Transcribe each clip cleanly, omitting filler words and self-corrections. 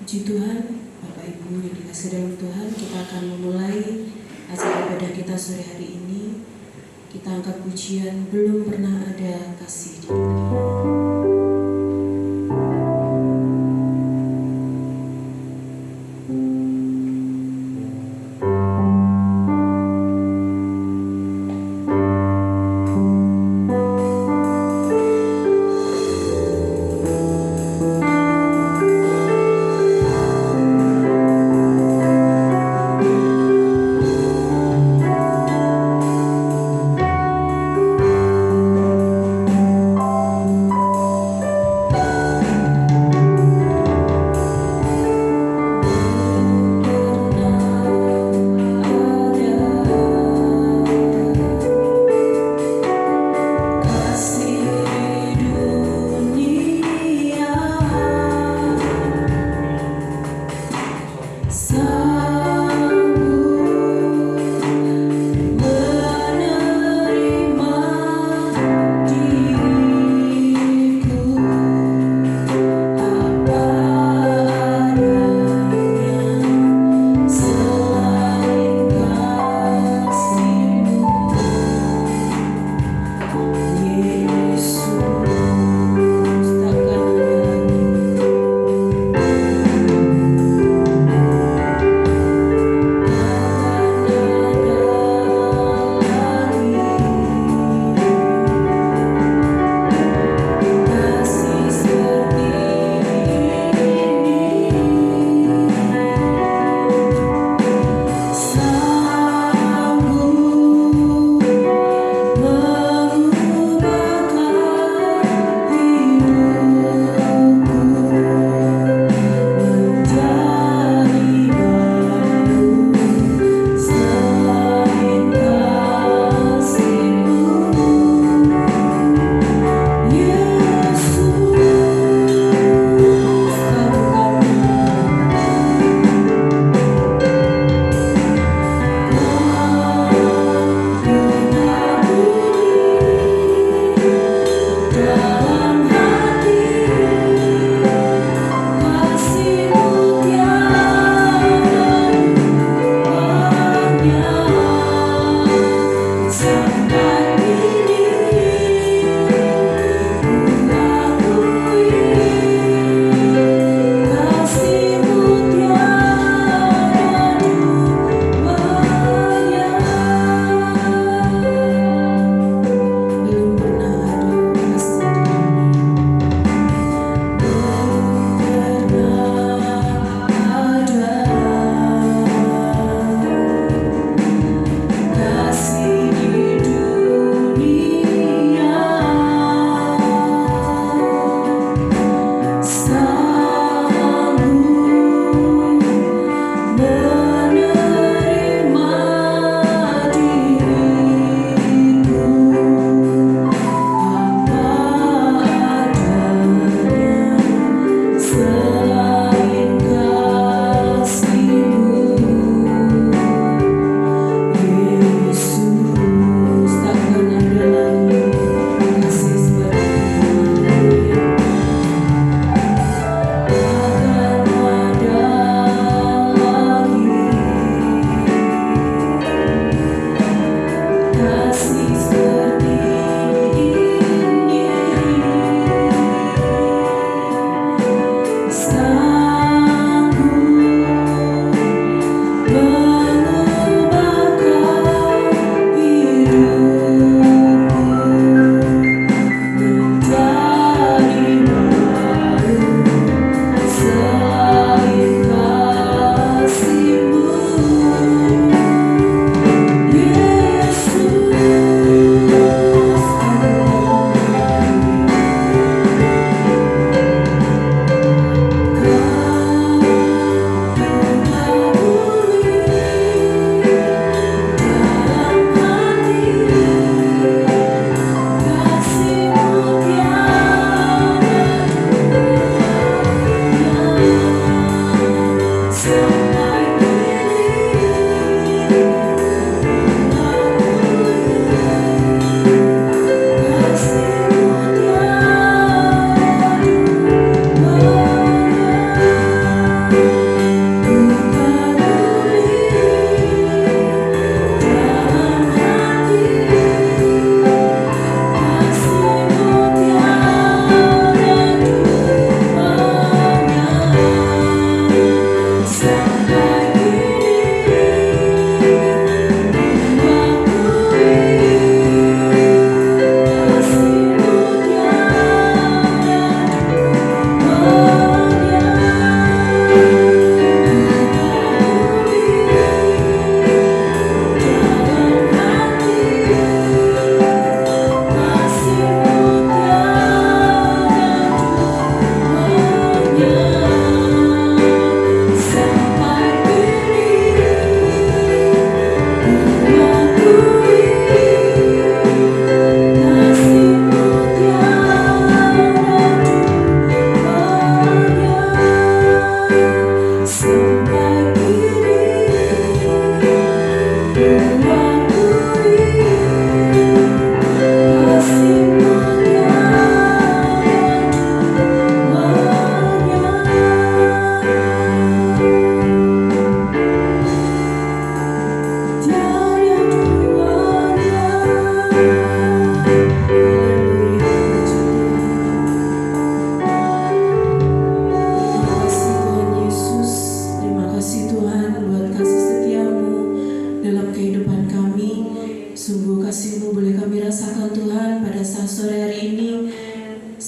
Puji Tuhan, Bapak Ibu yang dikasihi dalam Tuhan, kita akan memulai acara ibadah kita sore hari ini. Kita angkat pujian belum pernah ada kasih di dunia.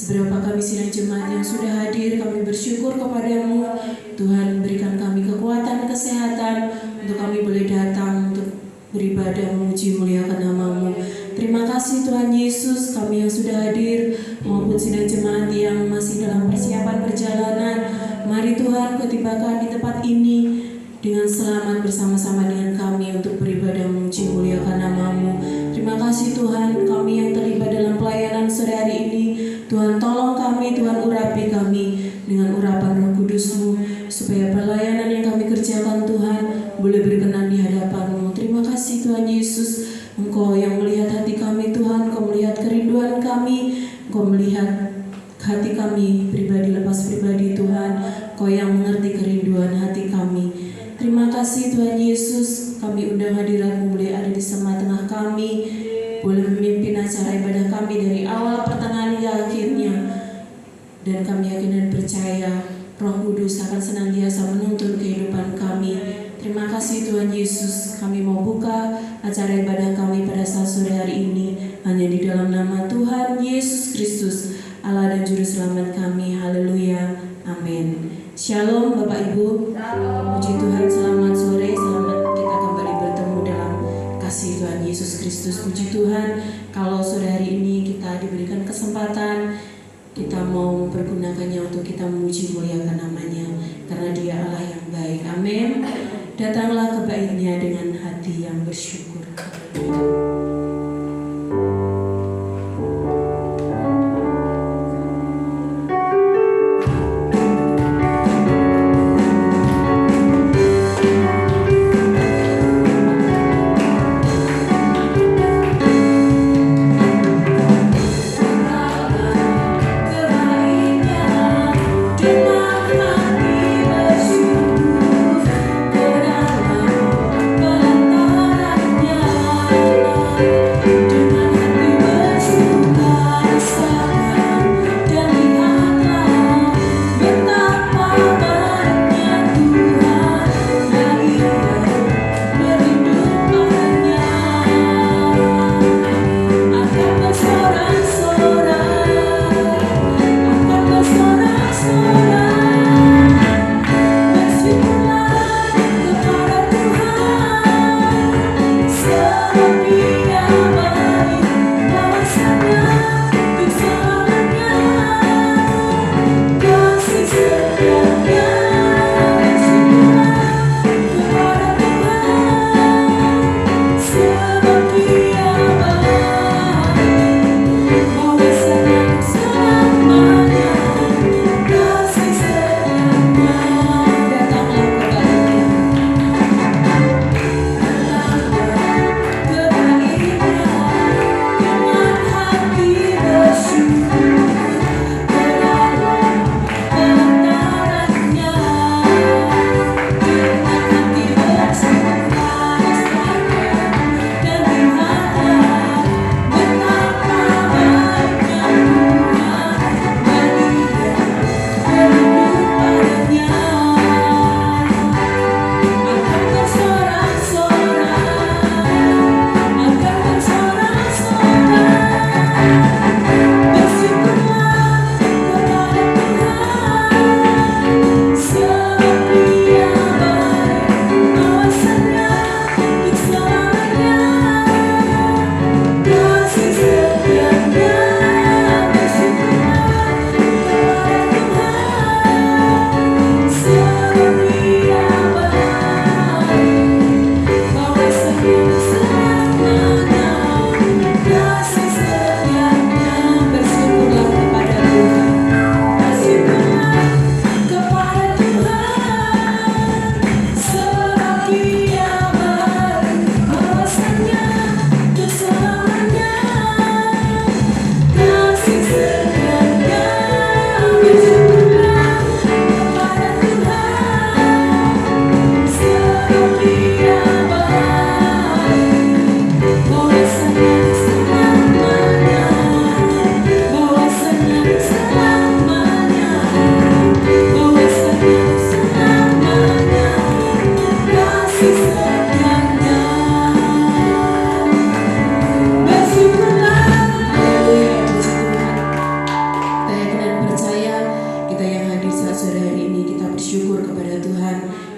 Seberapa kami sidang jemaat yang sudah hadir, kami bersyukur kepadamu. Tuhan, berikan kami kekuatan, kesehatan untuk kami boleh datang untuk beribadah, memuji, muliakan namamu. Terima kasih Tuhan Yesus, kami yang sudah hadir maupun sidang jemaat yang masih dalam persiapan perjalanan. Mari Tuhan, Kau tibakan di tempat ini dengan selamat bersama-sama dengan kami untuk beribadah, memuji, muliakan namamu. Terima kasih Tuhan, kami yang terlibat dalam pelayanan sore hari ini. Tuhan, tolong kami, Tuhan, urapi kami dengan urapan Roh Kudus-Mu, supaya pelayanan yang kami kerjakan Tuhan boleh berkenan di hadapan-Mu. Terima kasih Tuhan Yesus, Engkau yang melihat hati kami Tuhan, Engkau melihat kerinduan kami, Engkau melihat hati kami pribadi lepas pribadi Tuhan, Engkau yang mengerti kerinduan hati kami. Terima kasih Tuhan Yesus, kami undang hadirat-Mu boleh ada di tengah kami, boleh memimpin acara ibadah kami dari awal, pertengahan hingga akhirnya. Dan kami yakin dan percaya Roh Kudus akan senantiasa menuntun kehidupan kami. Terima kasih Tuhan Yesus, kami mau buka acara ibadah kami pada saat sore hari ini hanya di dalam nama Tuhan Yesus Kristus, Allah dan Juru Selamat kami. Haleluya, amin. Shalom Bapak Ibu. Puji Tuhan, selamat sore, selamat kita kembali bertemu dalam kasih Tuhan Yesus Kristus. Puji Tuhan, kalau sore hari ini kita diberikan kesempatan, kita mau mempergunakannya untuk kita memuji, muliakan namanya, karena Dia Allah yang baik. Amin. Datanglah ke bait-Nya dengan hati yang bersyukur. Dengan hati bersyukur,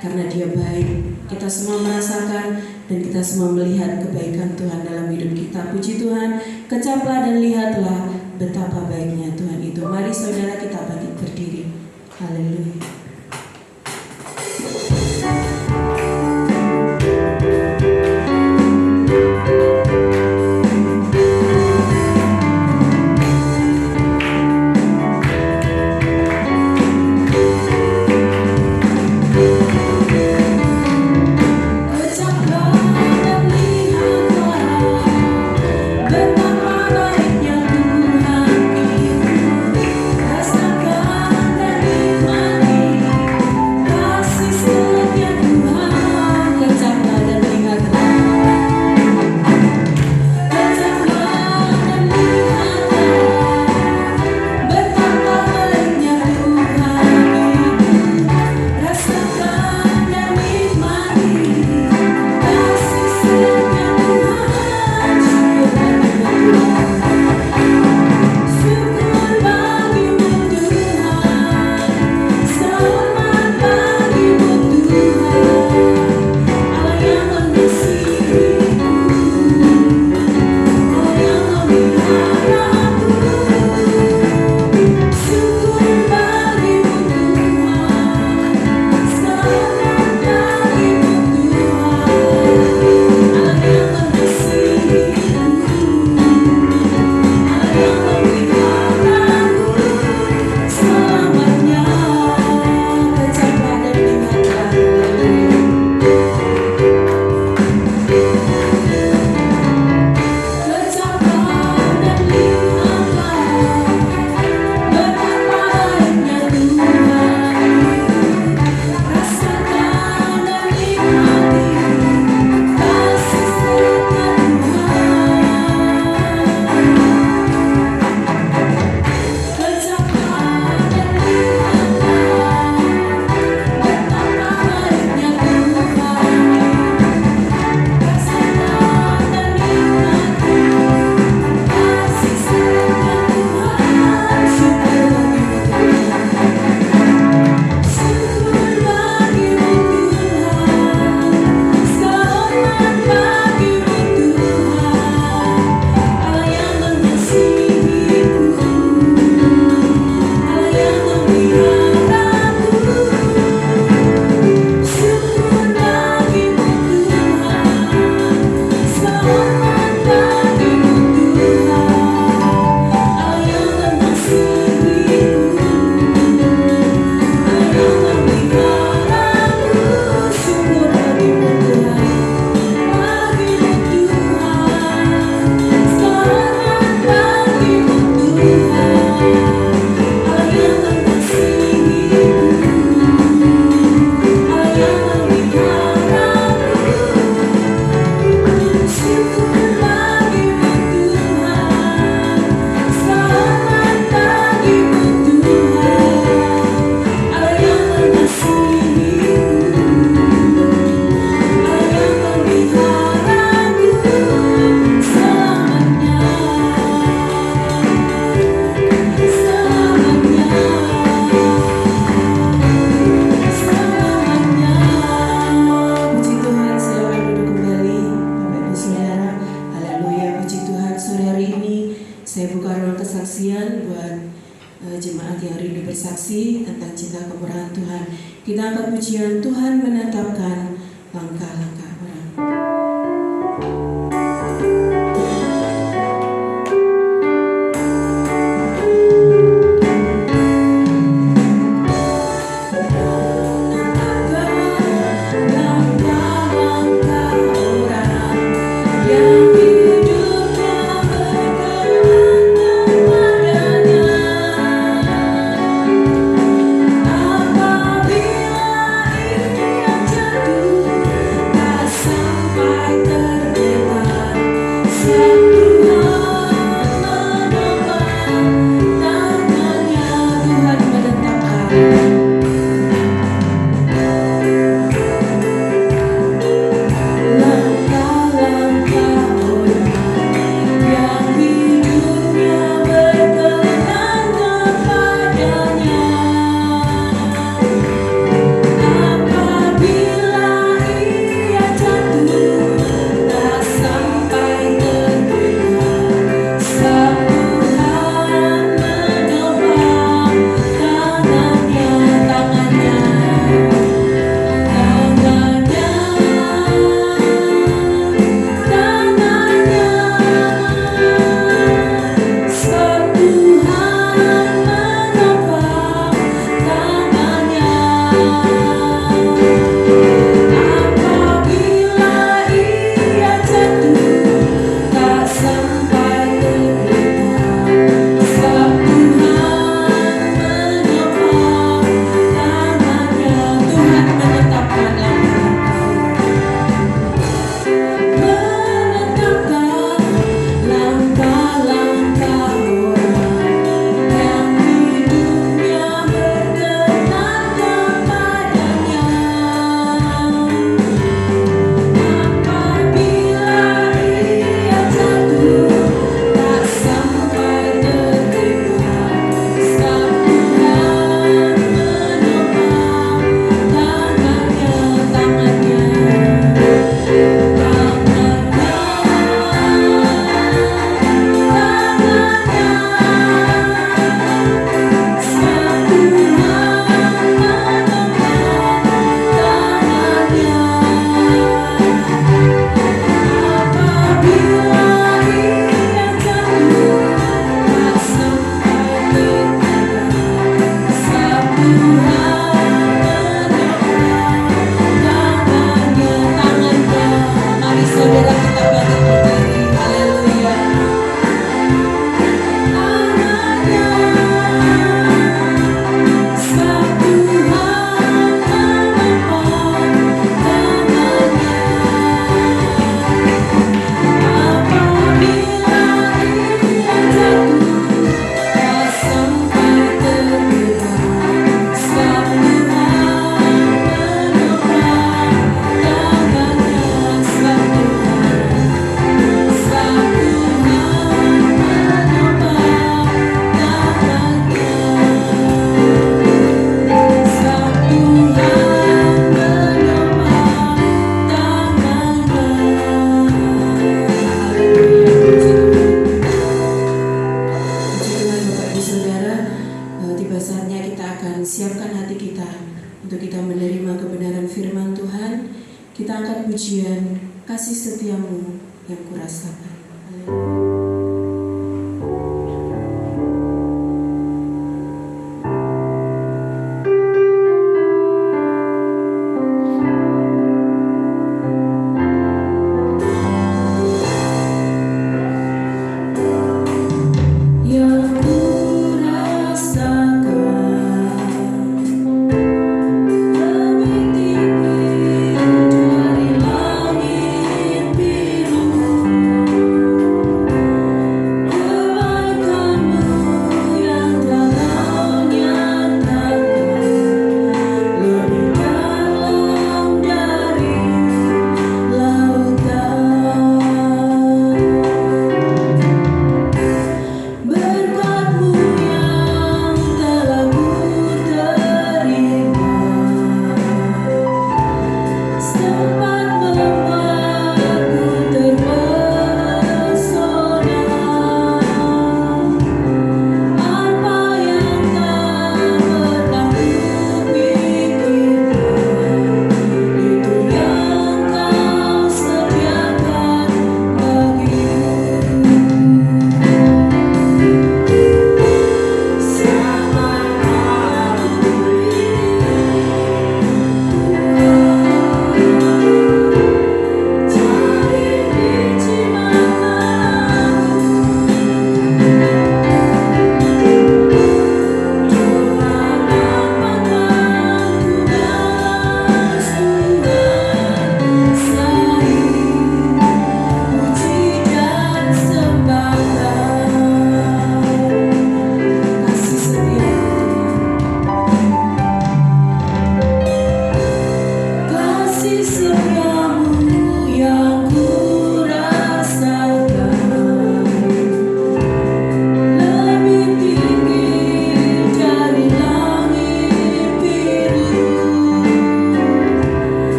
karena Dia baik. Kita semua merasakan dan kita semua melihat kebaikan Tuhan dalam hidup kita. Puji Tuhan, kecaplah dan lihatlah betapa baiknya Tuhan itu. Mari saudara kita bangkit berdiri. Haleluya. Sampai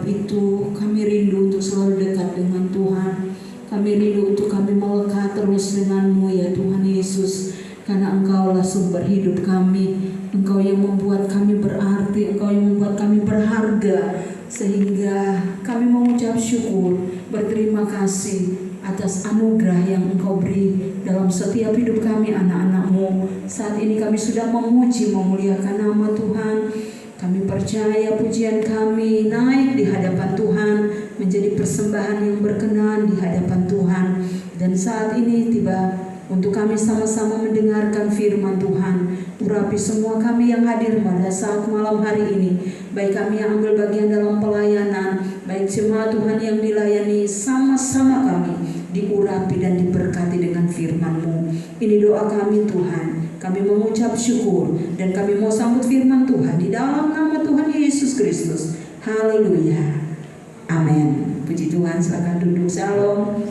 sebab itu kami rindu untuk selalu dekat dengan Tuhan. Kami rindu untuk kami melekat terus dengan-Mu ya Tuhan Yesus. Karena Engkaulah sumber hidup kami. Engkau yang membuat kami berarti, Engkau yang membuat kami berharga. Sehingga kami mengucap syukur, berterima kasih atas anugerah yang Engkau beri dalam setiap hidup kami anak-anak-Mu. Saat ini kami sudah memuji, memuliakan nama Tuhan. Kami percaya pujian kami naik di hadapan Tuhan, menjadi persembahan yang berkenan di hadapan Tuhan. Dan saat ini tiba untuk kami sama-sama mendengarkan firman Tuhan. Urapi semua kami yang hadir pada saat malam hari ini, baik kami yang ambil bagian dalam pelayanan, baik jemaat Tuhan yang dilayani, sama-sama kami diurapi dan diberkati dengan firman-Mu. Ini doa kami Tuhan. Kami mengucap syukur dan kami mau sambut firman Tuhan di dalam nama Tuhan Yesus Kristus. Haleluya. Amin. Puji Tuhan, silakan duduk. Shalom.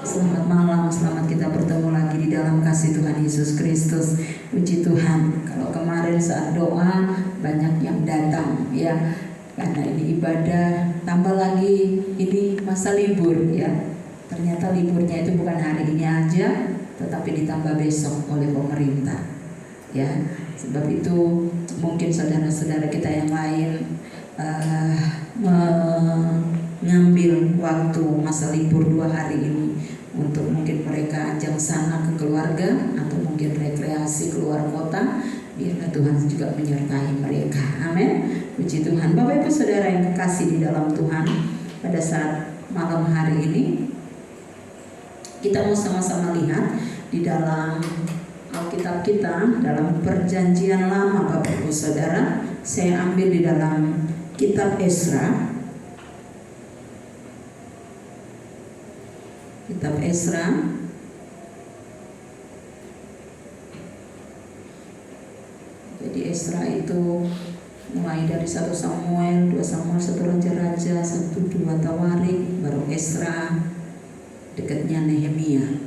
Selamat malam, selamat kita bertemu lagi di dalam kasih Tuhan Yesus Kristus. Puji Tuhan. Kalau kemarin saat doa banyak yang datang ya, karena ini ibadah, tambah lagi ini masa libur ya. Ternyata liburnya itu bukan hari ini aja, tetapi ditambah besok oleh pemerintah ya. Sebab itu mungkin saudara-saudara kita yang lain mengambil waktu masa libur 2 hari ini untuk mungkin mereka ajak sana ke keluarga atau mungkin rekreasi keluar kota. Biarlah Tuhan juga menyertai mereka. Amin. Puji Tuhan. Bapak Ibu Saudara yang kekasih di dalam Tuhan, pada saat malam hari ini kita mau sama-sama lihat di dalam Alkitab kita, dalam Perjanjian Lama Bapak Ibu Saudara. Saya ambil di dalam kitab Esra. Kitab Esra. Jadi Esra itu mulai dari 1 Samuel, 2 Samuel, 1 Raja-Raja, 1, 2 Tawarik, baru Esra, dekatnya Nehemia.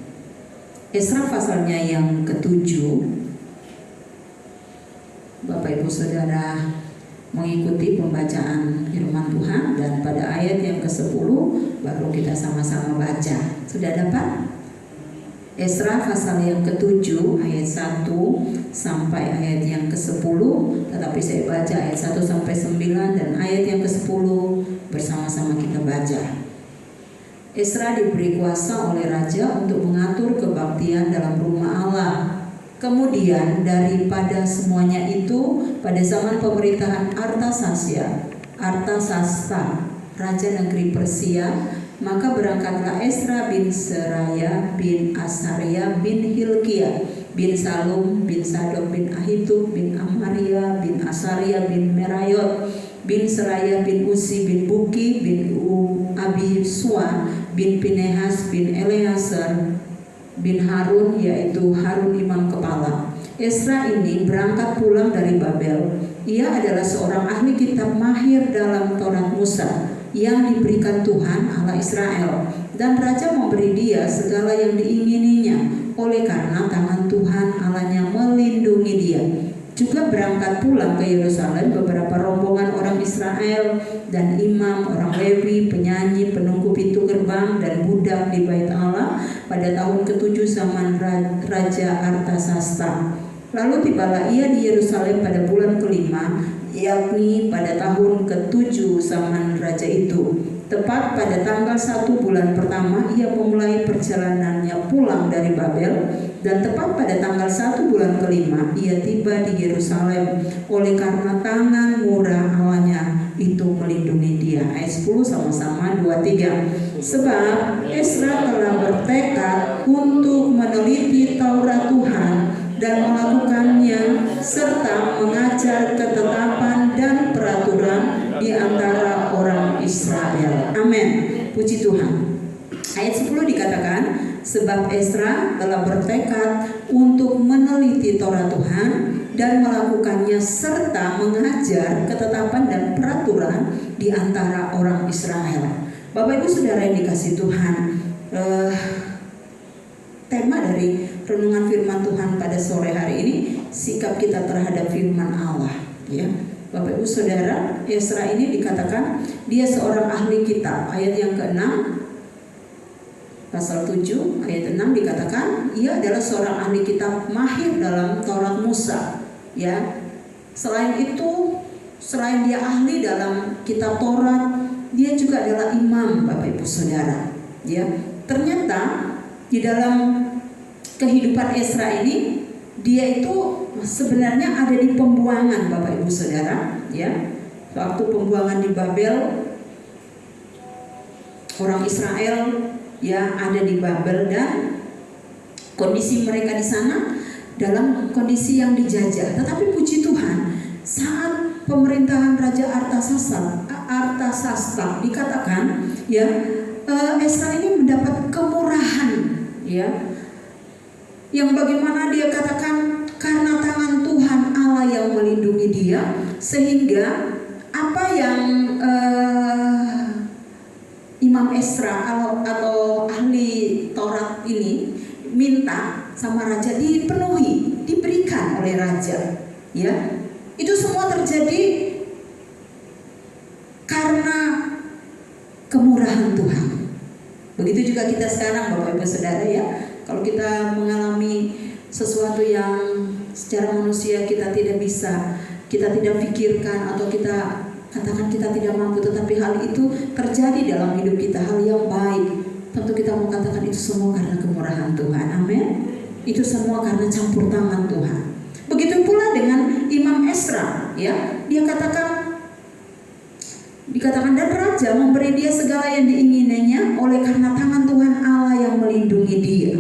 Esra pasalnya yang ke-7. Bapak Ibu Saudara mengikuti pembacaan firman Tuhan, dan pada ayat yang ke-10 baru kita sama-sama baca. Sudah dapat? Esra pasal yang ke-7 ayat 1 sampai ayat yang ke-10, tetapi saya baca ayat 1 sampai 9 dan ayat yang ke-10 bersama-sama kita baca. Esra diberi kuasa oleh raja untuk mengatur kebaktian dalam rumah Allah. Kemudian daripada semuanya itu, pada zaman pemerintahan Artasasta, raja negeri Persia, maka berangkatlah Esra bin Seraya bin Asaria bin Hilkia bin Salum bin Sadok bin Ahitub bin Amaria bin Asaria bin Merayot bin Seraya bin Usi bin Buki bin Abisua bin Pinehas bin Eleazar bin Harun, yaitu Harun imam kepala. Esra ini berangkat pulang dari Babel. Ia adalah seorang ahli kitab mahir dalam Taurat Musa yang diberikan Tuhan Allah Israel, dan raja memberi dia segala yang diingininya oleh karena tangan Tuhan Allahnya melindungi dia. Juga berangkat pulang ke Yerusalem beberapa rombongan orang Israel dan imam, orang Lewi, penyanyi, penunggu pintu gerbang, dan budak di bait Allah pada tahun ke-7 zaman Raja Artasasta. Lalu tibalah ia di Yerusalem pada bulan ke-5, yakni pada tahun ke-7 zaman raja itu. Tepat pada tanggal 1 bulan pertama ia memulai perjalanannya pulang dari Babel, dan tepat pada tanggal 1 bulan ke-5 ia tiba di Yerusalem oleh karena tangan murah Allahnya itu melindungi dia. Ayat 10 sama-sama 2-3. Sebab Esra telah bertekad untuk meneliti Taurat Tuhan dan melakukannya serta mengajar ketetapan dan peraturan di antara orang Israel. Amin. Puji Tuhan. Ayat 10 dikatakan, sebab Esra telah bertekad untuk meneliti Taurat Tuhan dan melakukannya serta mengajar ketetapan dan peraturan di antara orang Israel. Bapak Ibu Saudara yang dikasihi Tuhan, tema dari renungan firman Tuhan pada sore hari ini, sikap kita terhadap firman Allah ya. Bapak Ibu Saudara, Esra ini dikatakan dia seorang ahli kitab. Ayat yang ke-6 pasal 7 ayat 6 dikatakan ia adalah seorang ahli kitab mahir dalam Taurat Musa. Ya. Selain itu, selain dia ahli dalam kitab Taurat, dia juga adalah imam, Bapak Ibu Saudara. Ya. Ternyata di dalam kehidupan Esra ini dia itu sebenarnya ada di pembuangan, Bapak Ibu Saudara, ya. Waktu pembuangan di Babel, orang Israel ya ada di Babel dan kondisi mereka di sana dalam kondisi yang dijajah. Tetapi puji Tuhan, saat pemerintahan Raja Artasasta dikatakan ya, Esra ini mendapat kemurahan ya, yang bagaimana dia katakan karena tangan Tuhan Allah yang melindungi dia, sehingga apa yang Imam Esra atau ahli Taurat ini minta sama raja dipenuhi, diberikan oleh raja. Ya, itu semua terjadi karena kemurahan Tuhan. Begitu juga kita sekarang, Bapak Ibu Saudara ya. Kalau kita mengalami sesuatu yang secara manusia kita tidak bisa, kita tidak pikirkan atau kita katakan kita tidak mampu, tetapi hal itu terjadi dalam hidup kita, hal yang baik, tentu kita mau katakan itu semua karena kemurahan Tuhan. Amin. Itu semua karena campur tangan Tuhan. Begitu pula dengan Imam Esra ya. Dia dikatakan dan raja memberi dia segala yang diingininya oleh karena tangan Tuhan Allah yang melindungi dia.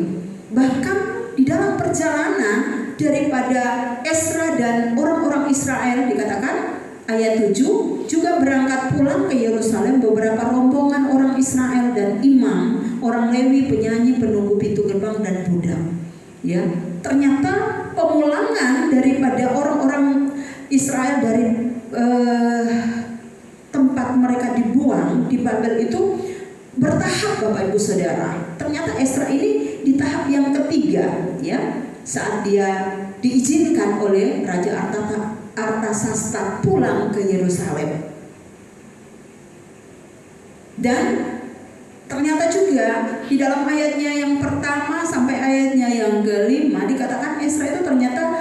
Bahkan di dalam perjalanan daripada Esra dan orang-orang Israel dikatakan ayat 7 juga berangkat pulang ke Yerusalem beberapa rombongan orang Israel dan imam, orang Lewi, penyanyi, penunggu pintu gerbang dan budak. Ya, ternyata pemulangan daripada orang-orang Israel dari tempat mereka dibuang di Babel itu bertahap, Bapak Ibu Saudara. Ternyata Esra ini di tahap yang ketiga ya, saat dia diizinkan oleh Raja Artasasta pulang ke Yerusalem. Dan ternyata juga di dalam ayatnya yang pertama sampai ayatnya yang ke-5 dikatakan Esra itu ternyata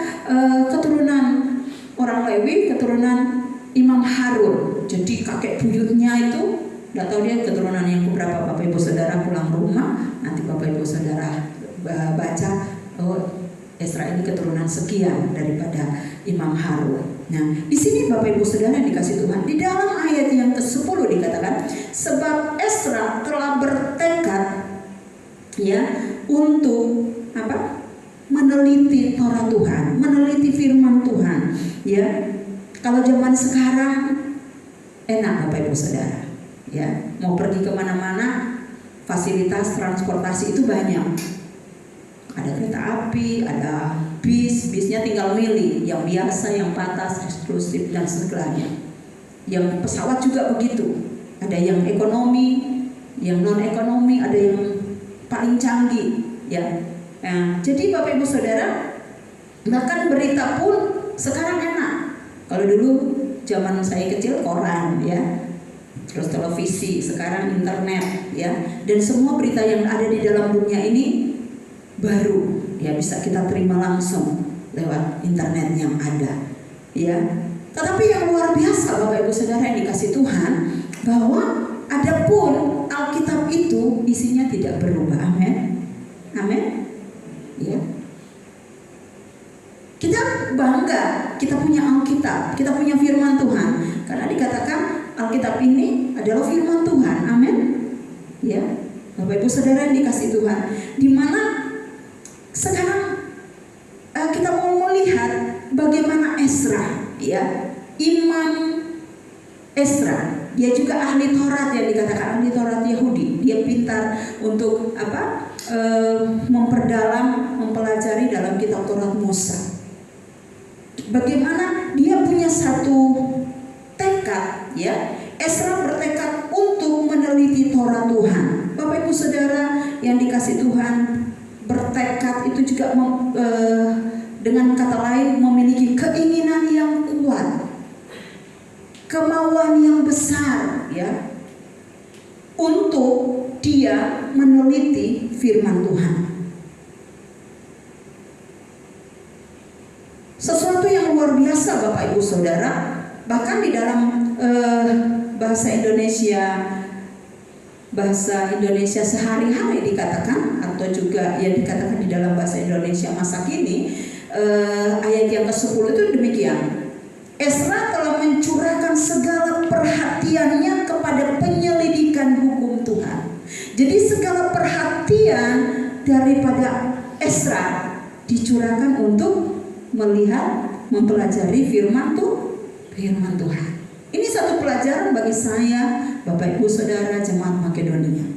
keturunan orang Lewi, keturunan Imam Harun. Jadi kakek buyutnya itu, nggak tahu dia keturunan yang keberapa. Bapak Ibu Saudara pulang rumah nanti Bapak Ibu Saudara baca, oh Esra ini keturunan sekian daripada Imam Harun. Nah, di sini Bapak Ibu Saudara yang dikasih Tuhan, di dalam ayat yang ke-10 dikatakan, sebab Esra telah bertekad ya untuk apa? Meneliti Taurat Tuhan, meneliti firman Tuhan. Ya, kalau zaman sekarang enak Bapak Ibu Saudara, ya mau pergi kemana-mana, fasilitas transportasi itu banyak. Ada kereta api, ada bisnya tinggal milih, yang biasa, yang patas, eksklusif dan segalanya. Yang pesawat juga begitu, ada yang ekonomi, yang non ekonomi, ada yang paling canggih, ya. Nah, jadi Bapak Ibu Saudara, bahkan berita pun sekarang enak. Kalau dulu zaman saya kecil koran, ya, terus televisi, sekarang internet, ya, dan semua berita yang ada di dalam dunia ini baru, ya, bisa kita terima langsung lewat internet yang ada, ya. Tetapi yang luar biasa Bapak Ibu Saudara yang dikasih Tuhan, bahwa adapun Alkitab itu isinya tidak berubah. Amin. Amin. Ya. Kita bangga, kita punya Alkitab, kita punya firman Tuhan, karena dikatakan Alkitab ini adalah firman Tuhan. Amin. Ya. Bapak Ibu Saudara yang dikasih Tuhan, di mana sekarang kita mau melihat bagaimana Esra, ya, Imam Esra, dia juga ahli Taurat, yang dikatakan ahli Taurat Yahudi. Dia pintar untuk apa? Memperdalam, mempelajari dalam kitab Taurat Musa. Bagaimana dia punya satu tekad, ya. Esra bertekad untuk meneliti Taurat Tuhan. Bapak Ibu Saudara yang dikasih Tuhan, bertekad itu juga dengan kata lain memiliki keinginan yang kuat ya untuk dia meneliti firman Tuhan. Sesuatu yang luar biasa Bapak Ibu Saudara. Bahkan di dalam bahasa Indonesia sehari-hari dikatakan, atau juga yang dikatakan di dalam bahasa Indonesia masa kini, ayat yang ke-10 itu demikian. Ezra telah mencurahkan segala perhatiannya kepada penyelidikan hukum Tuhan. Jadi segala perhatian daripada Ezra dicurahkan untuk melihat, mempelajari firman Tuhan. Ini satu pelajaran bagi saya, Bapak Ibu Saudara jemaat Makedonia.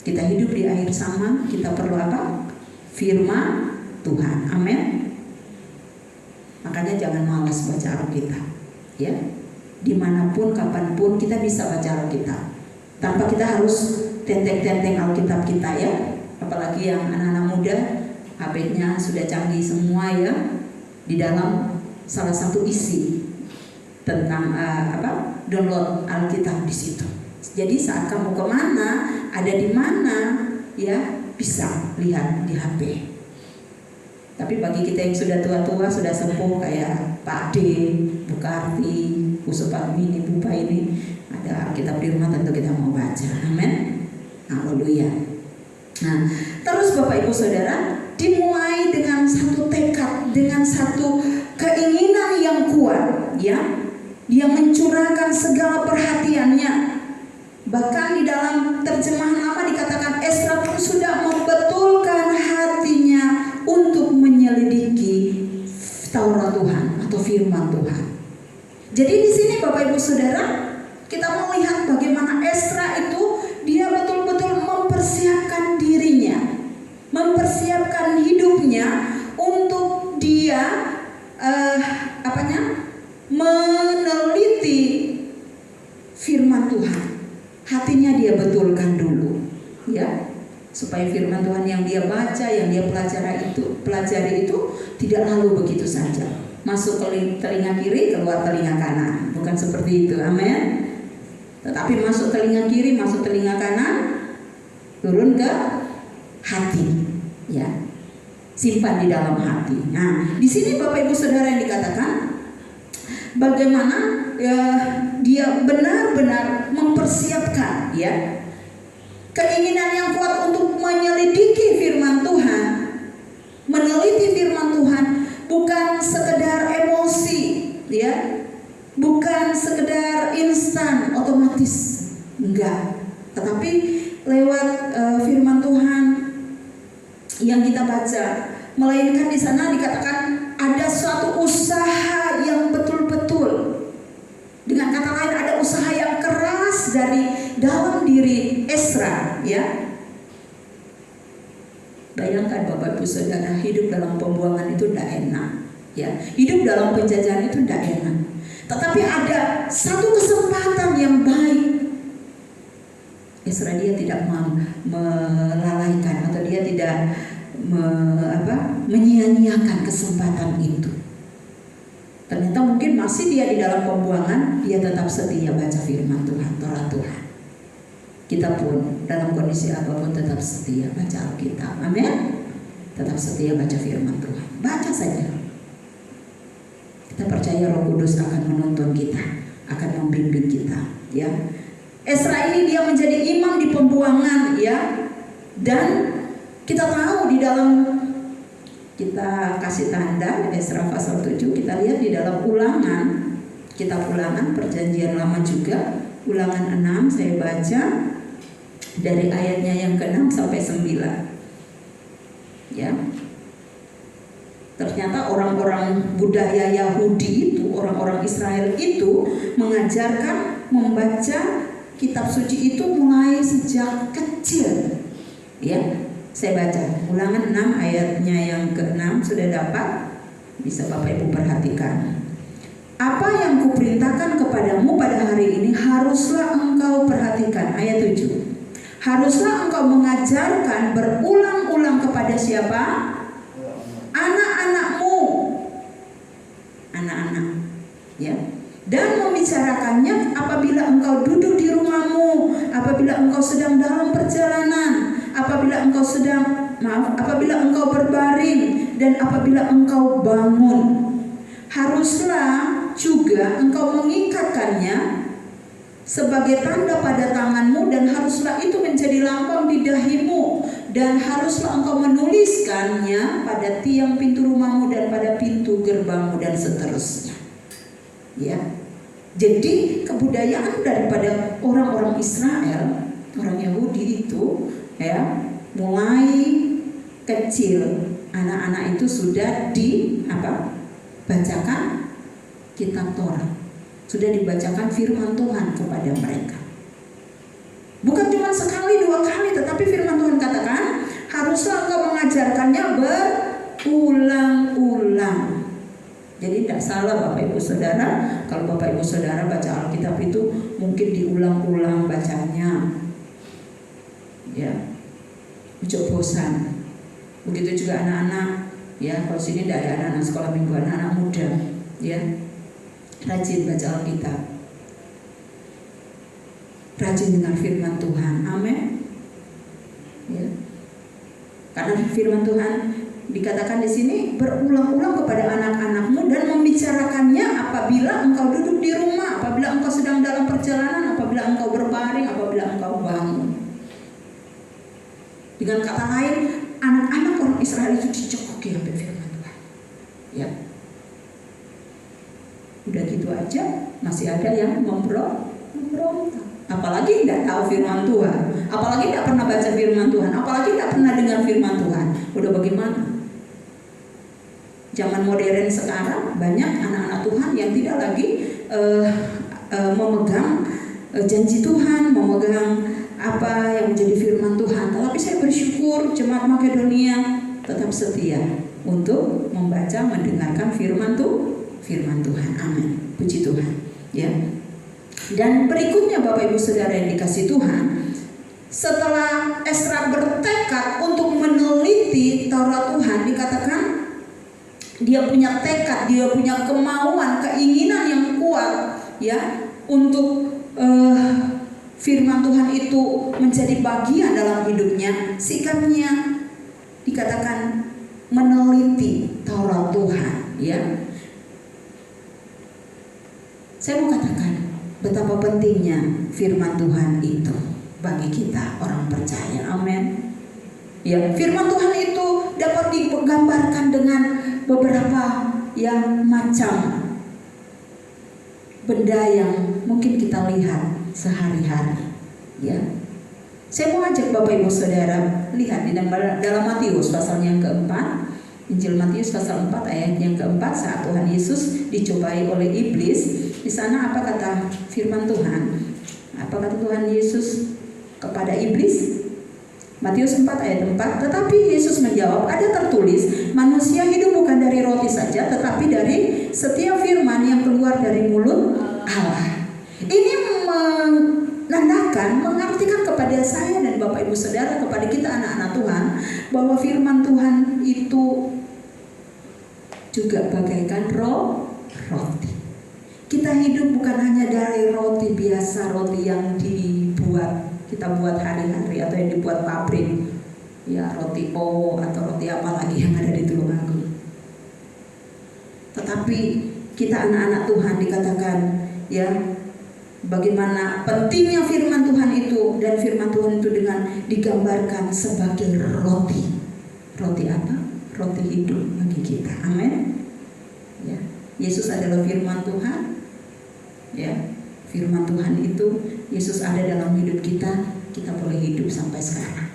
Kita hidup di akhir zaman, kita perlu apa? Firman Tuhan. Amin. Makanya jangan malas baca Alkitab, ya. Dimanapun, kapanpun kita bisa baca Alkitab. Tanpa kita harus tenteng-tenteng Alkitab kita, ya. Apalagi yang anak-anak muda, HP-nya sudah canggih semua, ya. Di dalam salah satu isi tentang download Alkitab di situ. Jadi saat kamu kemana, ada di mana, ya bisa lihat di HP. Tapi bagi kita yang sudah tua-tua, sudah sepuh kayak Pak D, Bu Karti, Bu Supatmi, Bu Pa ini, ada Alkitab di rumah, tentu kita mau baca. Amin. Haleluya. Nah, terus Bapak Ibu Saudara, dimulai dengan satu tekad, dengan satu keinginan yang kuat, ya. Dia mencurahkan segala perhatiannya. Bahkan di dalam terjemahan lama dikatakan Ezra pun sudah membetulkan hatinya untuk menyelidiki Taurat Tuhan atau firman Tuhan. Jadi di sini Bapak Ibu Saudara, kita melihat bagaimana Ezra itu dia betul-betul mempersiapkan dirinya, mempersiapkan hidupnya untuk dia meneliti firman Tuhan. Hatinya dia betulkan dulu, ya, supaya firman Tuhan yang dia baca, yang dia pelajari itu tidak lalu begitu saja masuk ke telinga kiri, keluar telinga kanan. Bukan seperti itu, amin. Tetapi masuk telinga kiri, masuk telinga kanan, turun ke hati, ya, simpan di dalam hati. Nah, di sini Bapak Ibu Saudara yang dikatakan bagaimana dia benar-benar mempersiapkan, ya, keinginan yang kuat untuk menyelidiki firman Tuhan, meneliti firman Tuhan, bukan sekedar emosi, ya, bukan sekedar instan otomatis, enggak, tetapi lewat firman Tuhan yang kita baca, melainkan di sana dikatakan ada suatu usaha yang betul-betul. Dengan kata lain, ada usaha yang keras dari dalam diri Ezra, ya. Bayangkan Bapak Ibu Saudara, hidup dalam pembuangan itu tidak enak, ya. Hidup dalam penjajahan itu tidak enak. Tetapi ada satu kesempatan yang baik. Ezra dia tidak melalaikan atau dia tidak menyia-nyiakan kesempatan itu. Ternyata mungkin masih dia di dalam pembuangan, dia tetap setia baca firman Tuhan, Taurat Tuhan. Kita pun dalam kondisi apapun tetap setia baca Alkitab, amin. Tetap setia baca firman Tuhan, baca saja. Kita percaya Roh Kudus akan menuntun kita, akan membimbing kita, ya. Ezra ini dia menjadi imam di pembuangan, ya. Dan kita tahu di dalam, kita kasih tanda Ezra pasal 7, kita lihat di dalam Ulangan, kitab Ulangan Perjanjian Lama juga, Ulangan 6, saya baca dari ayatnya yang ke-6 sampai 9. Ya. Ternyata orang-orang budaya Yahudi itu, orang-orang Israel itu mengajarkan membaca kitab suci itu mulai sejak kecil. Ya. Saya baca Ulangan 6 ayatnya yang ke-6, sudah dapat? Bisa Bapak Ibu perhatikan. Apa yang kuperintahkan kepadamu pada hari ini haruslah engkau perhatikan. Ayat 7. Haruslah engkau mengajarkan berulang-ulang kepada siapa? Anak-anakmu. Anak-anak, ya. dan membicarakannya apabila engkau duduk di rumahmu, apabila engkau sedang dalam perjalanan, apabila engkau berbaring, dan apabila engkau bangun. Haruslah juga engkau mengikatkannya sebagai tanda pada tanganmu, dan haruslah itu menjadi lambang di dahimu, dan haruslah engkau menuliskannya pada tiang pintu rumahmu dan pada pintu gerbangmu, dan seterusnya. Ya. Jadi kebudayaan daripada orang-orang Israel, orang Yahudi itu, ya, mulai kecil anak-anak itu sudah bacakan kitab Torah, sudah dibacakan firman Tuhan kepada mereka. Bukan cuma sekali dua kali, tetapi firman Tuhan katakan haruslah engkau mengajarkannya berulang-ulang. Jadi tidak salah Bapak Ibu Saudara, kalau Bapak Ibu Saudara baca Alkitab itu mungkin diulang-ulang bacanya, ya, ujuk bosan. Begitu juga anak-anak, ya, kalau sini tidak ada anak-anak sekolah minggu, anak-anak muda, ya, rajin baca Alkitab, rajin dengar firman Tuhan, amin. Ya. Karena firman Tuhan dikatakan di sini berulang-ulang kepada anak-anakmu dan membicarakannya apabila engkau duduk di rumah, apabila engkau sedang dalam perjalanan, apabila engkau berbaring, apabila engkau bangun. Dengan kata lain, anak-anak orang Israel itu dicekoki oleh firman Tuhan. Ya. Udah gitu aja masih ada yang memberontak. Apalagi tidak tahu firman Tuhan, apalagi tidak pernah baca firman Tuhan, apalagi tidak pernah dengar firman Tuhan. Udah bagaimana? Zaman modern sekarang banyak anak-anak Tuhan yang tidak lagi memegang janji Tuhan, memegang apa yang menjadi firman Tuhan. Tetapi saya bersyukur jemaat Makedonia tetap setia untuk membaca, mendengarkan firman Tuhan. Amin. Puji Tuhan. Ya. Dan berikutnya Bapak Ibu Saudara yang dikasih Tuhan, setelah Esra bertekad untuk meneliti Taurat Tuhan, dikatakan dia punya tekad, dia punya kemauan, keinginan yang kuat, ya, untuk firman Tuhan itu menjadi bagian dalam hidupnya. Sikapnya dikatakan meneliti Taurat Tuhan, ya. Saya mau katakan betapa pentingnya firman Tuhan itu bagi kita orang percaya. Amin. Ya, firman Tuhan itu dapat digambarkan dengan beberapa yang macam benda yang mungkin kita lihat sehari-hari. Ya. Saya mau ajak Bapak Ibu Saudara lihat di dalam Matius pasal yang keempat, Injil Matius pasal 4 ayat yang keempat, saat Tuhan Yesus dicobai oleh iblis. Di sana apa kata firman Tuhan? Apa kata Tuhan Yesus kepada iblis? Matius 4 ayat 4, tetapi Yesus menjawab, ada tertulis, manusia hidup bukan dari roti saja, tetapi dari setiap firman yang keluar dari mulut Allah. Ini menandakan, mengartikan kepada saya dan Bapak Ibu Saudara, kepada kita anak-anak Tuhan, bahwa firman Tuhan itu juga bagaikan roti. Kita hidup bukan hanya dari roti biasa, roti yang kita buat hari-hari atau yang dibuat pabrik, ya, roti O atau roti apa lagi yang ada di Tulungagung. Tetapi kita anak-anak Tuhan dikatakan, ya, bagaimana pentingnya firman Tuhan itu, dan firman Tuhan itu dengan digambarkan sebagai roti. Roti apa? Roti hidup bagi kita. Amin. Ya. Yesus adalah firman Tuhan. Ya, firman Tuhan itu Yesus ada dalam hidup kita, kita boleh hidup sampai sekarang.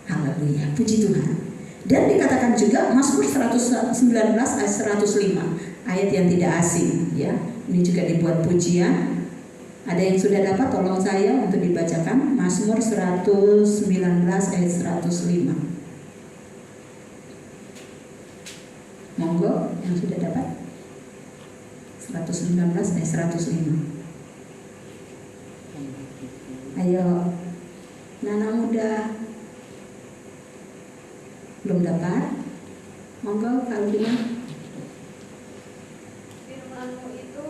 Haleluya, puji Tuhan. Dan dikatakan juga Mazmur 119 ayat 105, ayat yang tidak asing, ya. Ini juga dibuat pujian. Ada yang sudah dapat, tolong saya untuk dibacakan Mazmur 119 ayat 105. Monggo yang sudah dapat. 119 ayat 105. Ayo, anak muda, belum dapat? Monggo, kalau gimana? Firman-Mu itu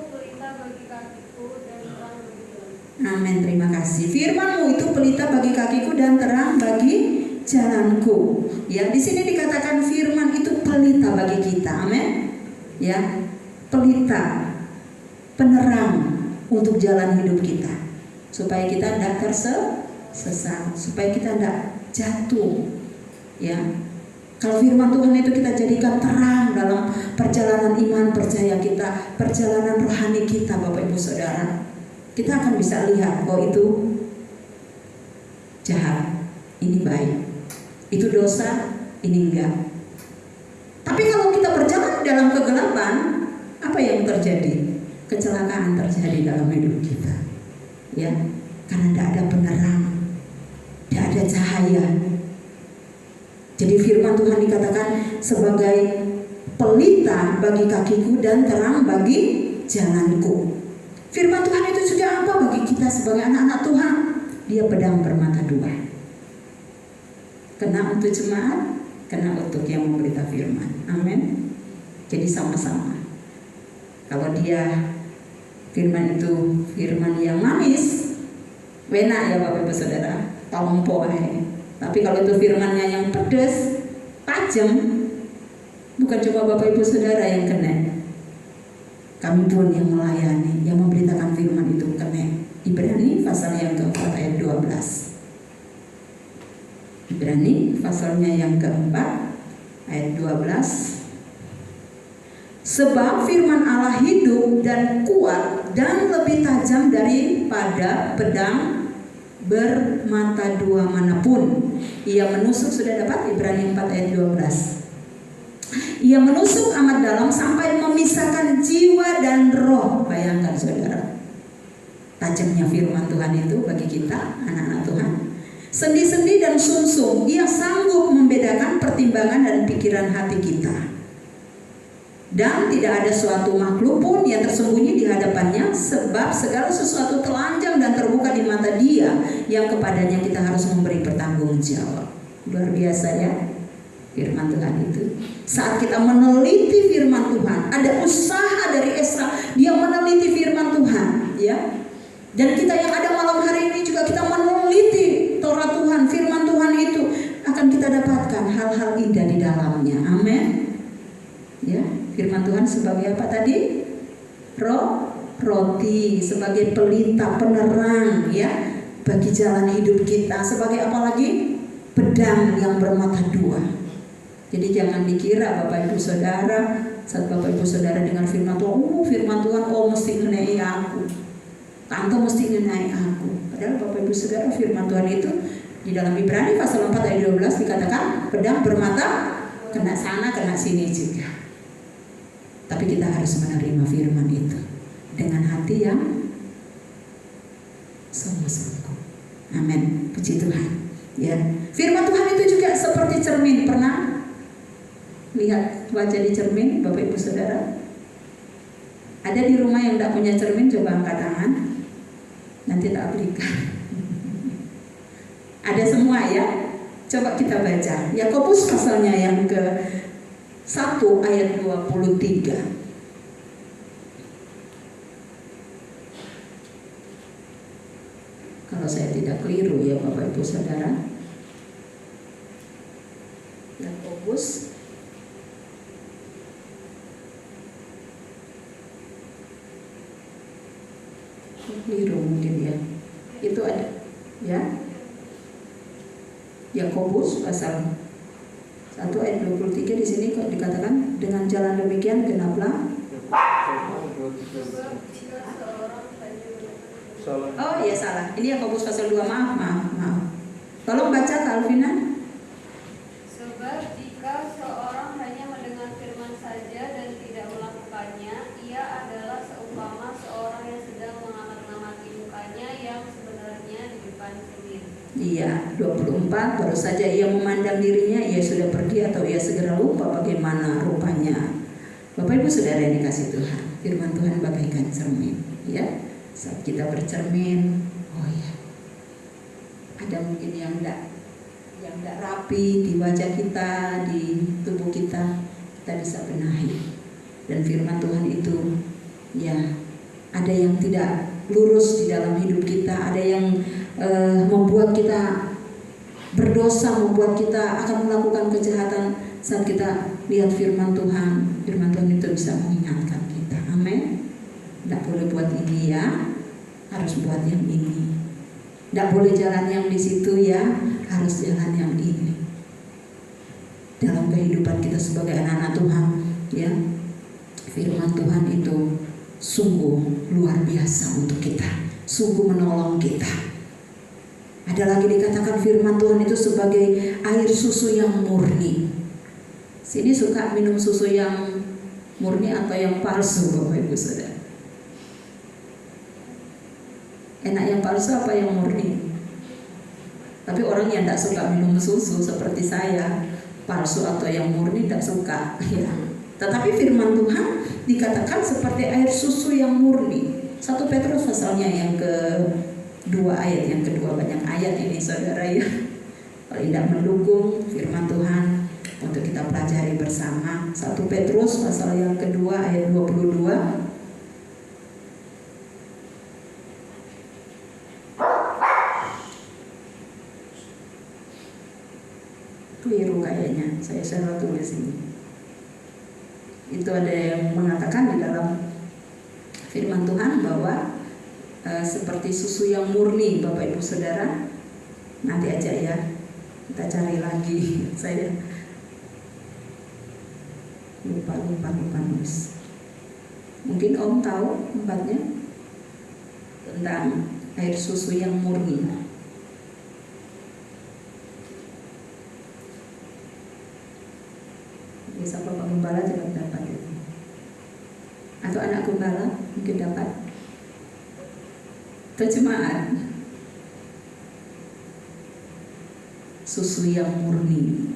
Amin, terima kasih. Firman-Mu itu pelita bagi kakiku dan terang bagi jalanku. Ya, di sini dikatakan firman itu pelita bagi kita. Amin. Ya, pelita, penerang untuk jalan hidup kita, supaya kita tidak tersesat, supaya kita tidak jatuh. Ya, kalau firman Tuhan itu kita jadikan terang dalam perjalanan iman percaya kita, perjalanan rohani kita, Bapak Ibu Saudara, kita akan bisa lihat, oh itu jahat, ini baik, itu dosa, ini enggak. Tapi kalau kita berjalan dalam kegelapan, apa yang terjadi? Kecelakaan terjadi dalam hidup kita, ya, karena tidak ada penerang, tidak ada cahaya. Jadi firman Tuhan dikatakan sebagai pelita bagi kakiku dan terang bagi jalanku. Firman Tuhan itu juga apa bagi kita sebagai anak-anak Tuhan? Dia pedang bermata dua. Kena untuk jemaat, kena untuk yang memberita firman. Amin. Jadi sama-sama. Kalau dia firman itu firman yang manis, enak ya Bapak Ibu Saudara, tompo aja. Tapi kalau itu firmannya yang pedas, tajam, bukan cuma Bapak Ibu Saudara yang kena. Kami pun yang melayani, yang memberitakan firman itu kena. Ibrani pasal yang keempat ayat 12. Ibrani pasalnya yang keempat ayat 12. Sebab firman Allah hidup dan kuat dan lebih tajam daripada pedang bermata dua manapun. Ia menusuk, sudah dapat Ibrani 4 ayat 12. Ia menusuk amat dalam sampai memisahkan jiwa dan roh. Bayangkan saudara, tajamnya firman Tuhan itu bagi kita anak-anak Tuhan. Sendi-sendi dan sumsum, ia sanggup membedakan pertimbangan dan pikiran hati kita. Dan tidak ada suatu makhluk pun yang tersembunyi di hadapannya, sebab segala sesuatu telanjang dan terbuka di mata Dia yang kepadanya kita harus memberi pertanggungjawab. Luar biasa ya firman Tuhan itu. Saat kita meneliti firman Tuhan, ada usaha dari Esra, dia meneliti firman Tuhan, ya. Dan kita yang ada malam hari ini juga kita meneliti Torah Tuhan, firman Tuhan itu, akan kita dapatkan hal-hal indah di dalamnya. Amin. Ya, firman Tuhan sebagai apa tadi? Roti, sebagai pelita penerang ya bagi jalan hidup kita. Sebagai apa lagi? Pedang yang bermata dua. Jadi jangan dikira Bapak Ibu Saudara, saat Bapak Ibu Saudara dengar firman Tuhan, firman Tuhan, mesti ngenai aku, tante mesti ngenai aku. Padahal Bapak Ibu Saudara, firman Tuhan itu di dalam Ibrani pasal 4 ayat 12 dikatakan pedang bermata kena sana kena sini juga. Tapi kita harus menerima firman itu dengan hati yang sungguh-sungguh. Amin. Puji Tuhan. Ya, firman Tuhan itu juga seperti cermin. Pernah lihat wajah di cermin Bapak Ibu Saudara? Ada di rumah yang tidak punya cermin, coba angkat tangan. Nanti tak berikan. Ada semua ya. Coba kita baca Yakobus pasalnya yang ke 1 ayat 23. Kalau saya tidak keliru ya Bapak Ibu Saudara, Yakobus keliru mungkin ya. Itu ada ya. Yakobus pasal 1 ayat 23 di sini kok dikatakan dengan jalan demikian genaplah. Oh iya salah. Ini Yakobus pasal 2, maaf. Tolong baca Kak Alvina. Sebab jika seorang hanya mendengar firman saja dan tidak melakukannya, ia adalah seumpama seorang yang sedang mengamat-ngamati mukanya yang sebenarnya di depan cermin. Iya, 24, baru saja ia memandang dirinya, ia sudah pergi atau ia segera lupa bagaimana rupanya. Bapak Ibu Saudara yang dikasih Tuhan, firman Tuhan bagaikan cermin, ya. Saat kita bercermin, oh ya, ada mungkin yang tidak rapi di wajah kita, di tubuh kita bisa benahi. Dan firman Tuhan itu, ya, ada yang tidak lurus di dalam hidup kita, ada yang membuat kita berdosa, membuat kita akan melakukan kejahatan. Saat kita lihat firman Tuhan itu bisa mengingatkan kita. Amin. Tidak boleh buat ini ya, harus buat yang ini. Tidak boleh jalan yang di situ ya, harus jalan yang ini. Dalam kehidupan kita sebagai anak-anak Tuhan, ya, firman Tuhan itu sungguh luar biasa untuk kita, sungguh menolong kita. Ada lagi dikatakan firman Tuhan itu sebagai air susu yang murni. Sini suka minum susu yang murni atau yang palsu, Bapak Ibu Saudara? Enak yang palsu apa yang murni? Tapi orang yang tidak suka minum susu seperti saya, palsu atau yang murni tidak suka, ya. Tetapi firman Tuhan dikatakan seperti air susu yang murni. 1 Petrus pasalnya yang kedua ayat yang kedua, banyak ayat ini saudara ya. Kalau tidak mendukung firman Tuhan untuk kita pelajari bersama, 1 Petrus pasal yang kedua ayat 22. Keliru kayaknya, saya salah tulis ini. Itu ada yang mengatakan di dalam firman Tuhan bahwa seperti susu yang murni, Bapak Ibu Saudara. Nanti aja ya, kita cari lagi. Saya lupa nulis. Mungkin Om tahu tempatnya tentang air susu yang murni. Bisa Bapak Gembala juga dapat itu. Atau anak gembala mungkin dapat. Terjemahan susu yang murni.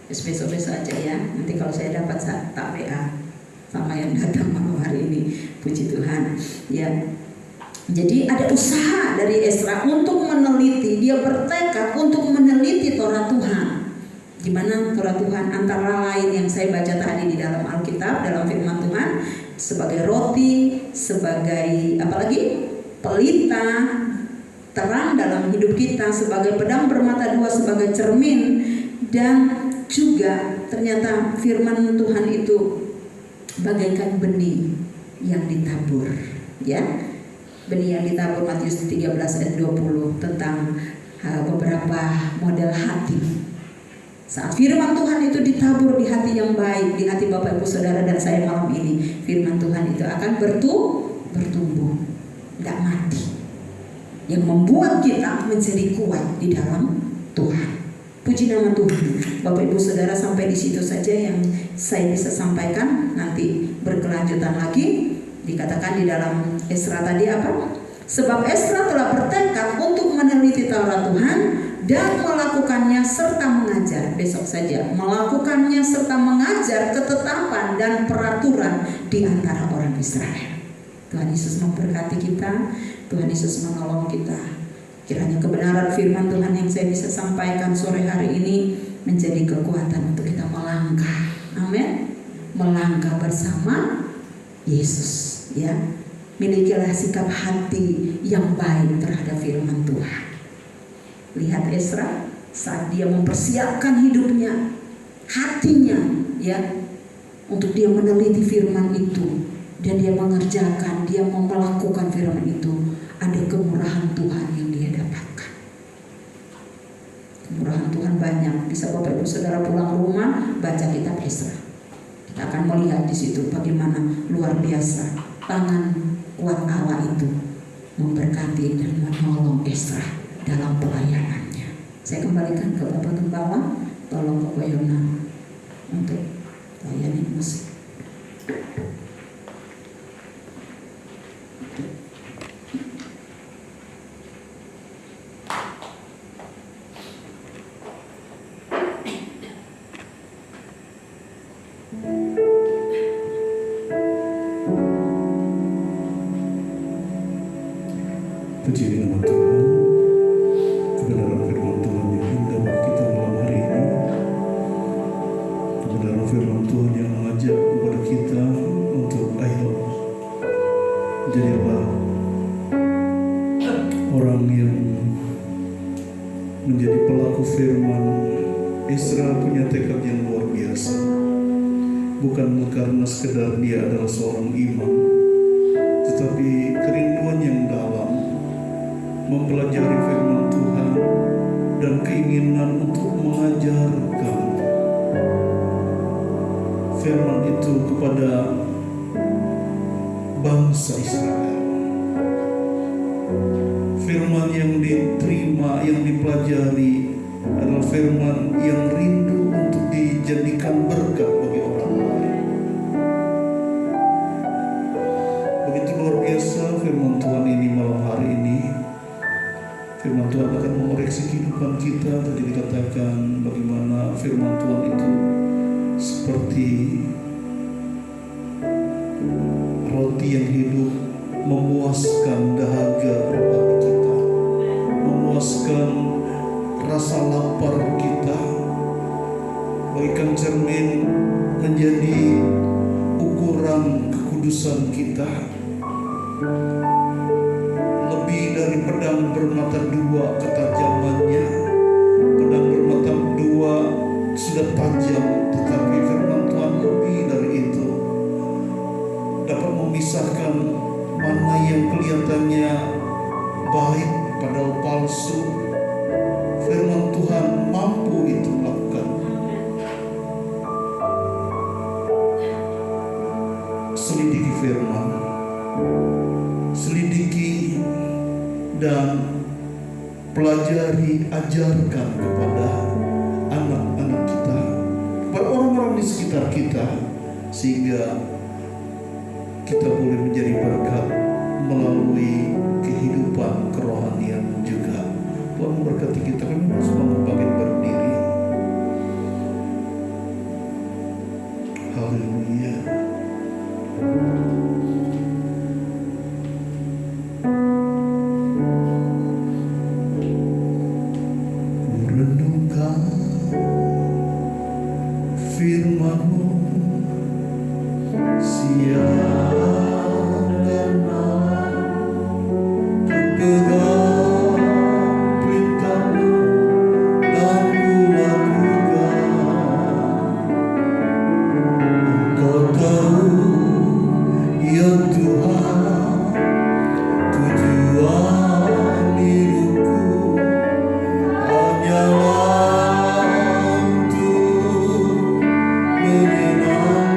Besok-besok aja ya. Nanti kalau saya dapat tak WA sama yang datang malam hari ini. Puji Tuhan. Ya. Jadi ada usaha dari Ezra untuk meneliti. Dia bertekad untuk meneliti Torah Tuhan. Di mana Torah Tuhan antara lain yang saya baca tadi di dalam Alkitab, dalam firman Tuhan, sebagai roti, sebagai apalagi pelita terang dalam hidup kita, sebagai pedang bermata dua, sebagai cermin, dan juga ternyata firman Tuhan itu bagaikan benih yang ditabur, ya. Benih yang ditabur, Matius 13 ayat 20, tentang beberapa model hati. Saat firman Tuhan itu ditabur di hati yang baik, di hati Bapak Ibu Saudara dan saya malam ini, firman Tuhan itu akan bertumbuh, tidak mati, yang membuat kita menjadi kuat di dalam Tuhan. Puji nama Tuhan. Bapak Ibu Saudara, sampai di situ saja yang saya bisa sampaikan. Nanti berkelanjutan lagi. Dikatakan di dalam Ezra tadi apa? Sebab Ezra telah bertekad untuk meneliti Taurat Tuhan dan melakukannya serta mengajar. Besok saja melakukannya serta mengajar ketetapan dan peraturan di antara orang Israel. Tuhan Yesus memberkati kita, Tuhan Yesus menolong kita. Kiranya kebenaran firman Tuhan yang saya bisa sampaikan sore hari ini menjadi kekuatan untuk kita melangkah. Amin. Melangkah bersama Yesus, ya. Milikilah sikap hati yang baik terhadap firman Tuhan. Lihat Ezra saat dia mempersiapkan hidupnya, hatinya, ya, untuk dia meneliti firman itu, dan dia mengerjakan, dia mau melakukan firman itu. Ada kemurahan Tuhan yang dia dapatkan. Kemurahan Tuhan banyak. Bisa Bapak Ibu Saudara pulang rumah baca kitab Ezra. Kita akan melihat di situ bagaimana luar biasa tangan kuat Allah itu memberkati dan menolong Ezra dalam pelayanannya. Saya kembalikan ke Bapak Gembala, tolong Bapak Yona untuk layani musik. Puji nama Tuhan, kebenaran firman Tuhan yang indah bagi kita malam hari ini. Kebenaran firman Tuhan yang mengajak kepada kita untuk ayo jadilah bukan karena sekedar dia adalah seorang imam, tetapi kerinduan yang dalam mempelajari firman Tuhan dan keinginan untuk mengajarkan firman itu kepada bangsa Israel. Firman yang diterima, yang dipelajari adalah firman yang rindu untuk dijadikan berkat bagi orang lain. Begitu luar biasa firman Tuhan ini malam hari ini. Firman Tuhan akan mengoreksi kehidupan kita. Tadi dikatakan bagaimana firman Tuhan itu seperti roti yang hidup, memuaskan dahaga rohani kita, memuaskan rasa lapar kita, bagikan cermin menjadi ukuran kekudusan kita. Lebih dari pedang bermata dua ketajamannya. Pedang bermata dua sudah tajam, tetapi firman Tuhan lebih dari itu, dapat memisahkan mana yang kelihatannya baik padahal palsu. Firman Tuhan mampu itu melakukan. Selidiki firman, selidiki dan pelajari, ajarkan kepada anak-anak kita, kepada orang-orang di sekitar kita, sehingga kita boleh menjadi berkat melalui kehidupan kerohanian juga. Tuhan memberkati kita. Kami semua membangkit berdiri. Haleluya. Ku renungkan firman-Mu siang dan malam, ku pegang perintah-Mu dan ku lakukan. Engkau tahu ya Tuhan, tujuan hidupku hanyalah untuk menyenangkan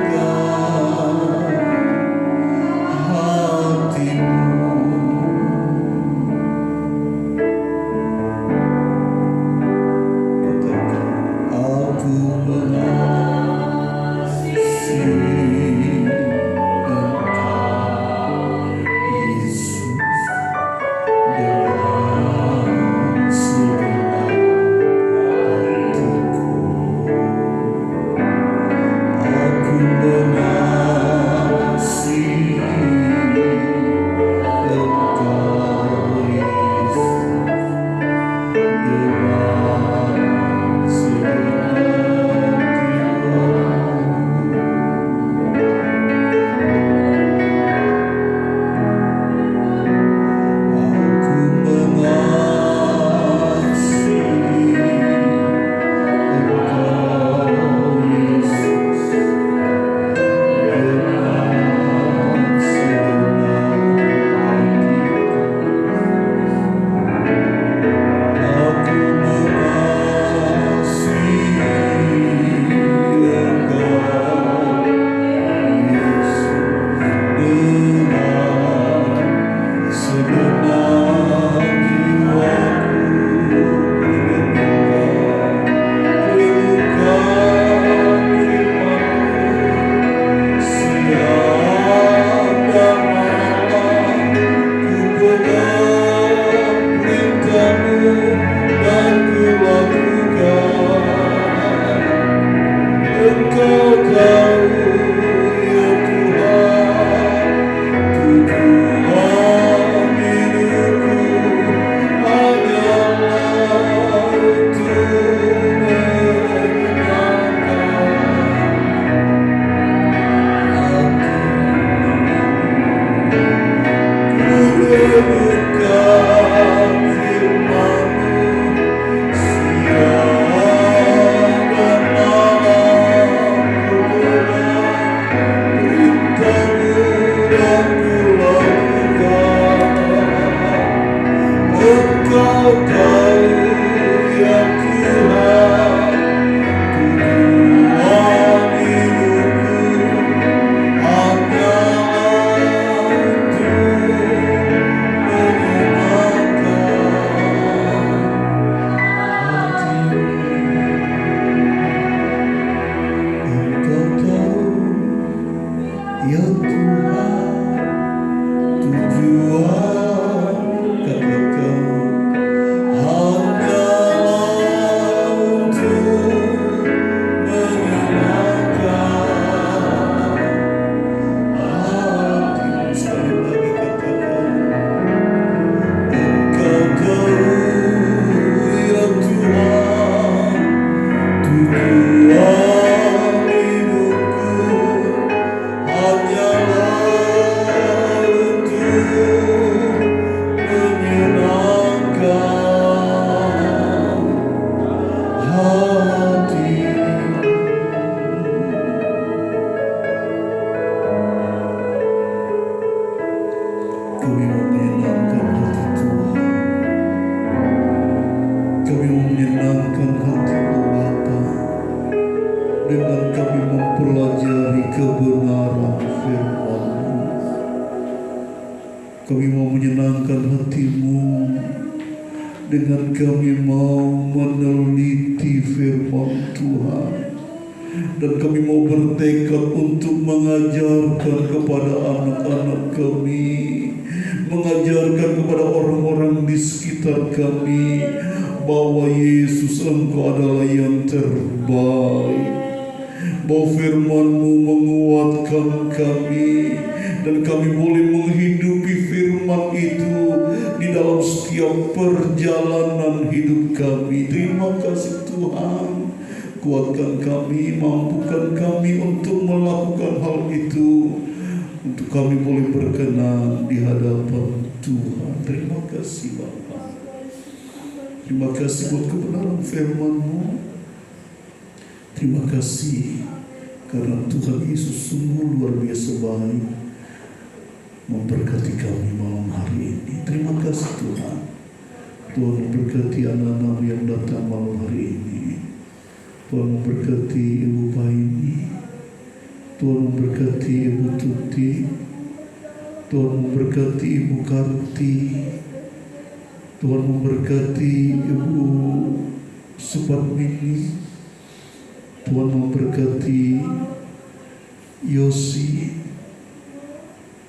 Kami mau menyenangkan hati Tuhan. Kami mau menyenangkan hati-Mu Bapa dengan kami mempelajari kebenaran firman-Mu. Kami mau menyenangkan hati-Mu dengan kami mau meneliti firman Tuhan. Dan kami mau bertekad untuk mengajarkan kepada anak-anak kami, mengajarkan kepada orang-orang di sekitar kami bahwa Yesus Engkau adalah yang terbaik, bahwa firman-Mu menguatkan kami dan kami boleh menghidupi firman itu di dalam setiap perjalanan hidup kami. Terima kasih Tuhan. Kuatkan kami, mampukan kami untuk melakukan hal itu, untuk kami boleh berkenan di hadapan Tuhan. Terima kasih Bapa. Terima kasih buat kebenaran firman-Mu. Terima kasih karena Tuhan Yesus sungguh luar biasa baik memberkati kami malam hari ini. Terima kasih Tuhan. Tuhan memberkati anak-anak yang datang malam hari ini. Tuhan memberkati Ibu Paini, Tuhan memberkati Ibu Tuti, Tuhan memberkati Ibu Karti, Tuhan memberkati Ibu Suparmini, Tuhan memberkati Yosi,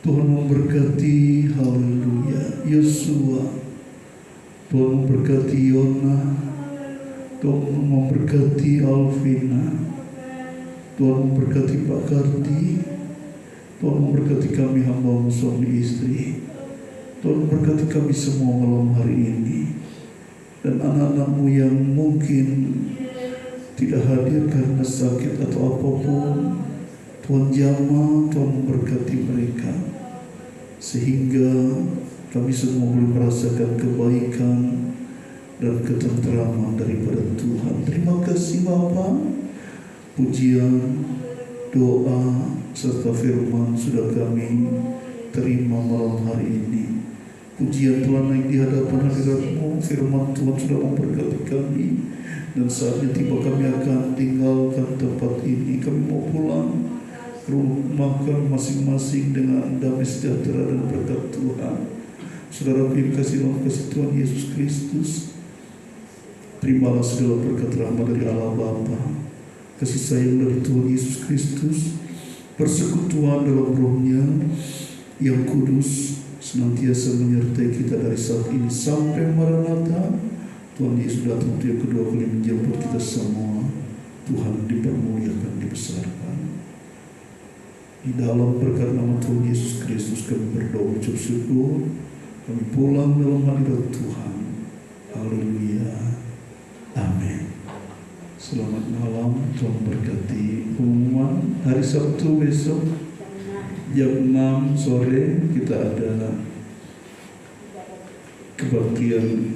Tuhan memberkati haleluya Yosua, Tuhan memberkati Yona, Tuhan memberkati Alvina, Tuhan memberkati Pak Karti, Tuhan memberkati kami hamba suami istri, Tuhan memberkati kami semua malam hari ini, dan anak-anak-Mu yang mungkin tidak hadir karena sakit atau apapun. Tuhan jamah, Tuhan memberkati mereka sehingga kami semua boleh merasakan kebaikan dan ketenteraman daripada Tuhan. Terima kasih Bapa. Pujian, doa, serta firman sudah kami terima malam hari ini. Pujian Tuhan naik di hadapan hadirat-Mu, firman Tuhan sudah memberkati kami, dan saatnya tiba kami akan tinggalkan tempat ini. Kami mau pulang ke rumah kami masing-masing dengan damai sejahtera dan berkat Tuhan. Saudara kami kasih dalam kasih Tuhan Yesus Kristus, terimalah segala berkat rahmat dari Allah Bapa, kasih sayang dari Tuhan Yesus Kristus, persekutuan dalam Roh-Nya yang kudus senantiasa menyertai kita dari saat ini sampai Maranatha. Tuhan Yesus datang untuk yang kedua kali menjemput kita semua. Tuhan dipermuliakan, dibesarkan. Di dalam berkat nama Tuhan Yesus Kristus kami berdoa ucap syukur. Kami pulang dalam hadirat Tuhan. Haleluya. Amin. Selamat malam, Tuhan berkati. Pengumuman hari Sabtu besok jam 6 sore kita ada kebaktian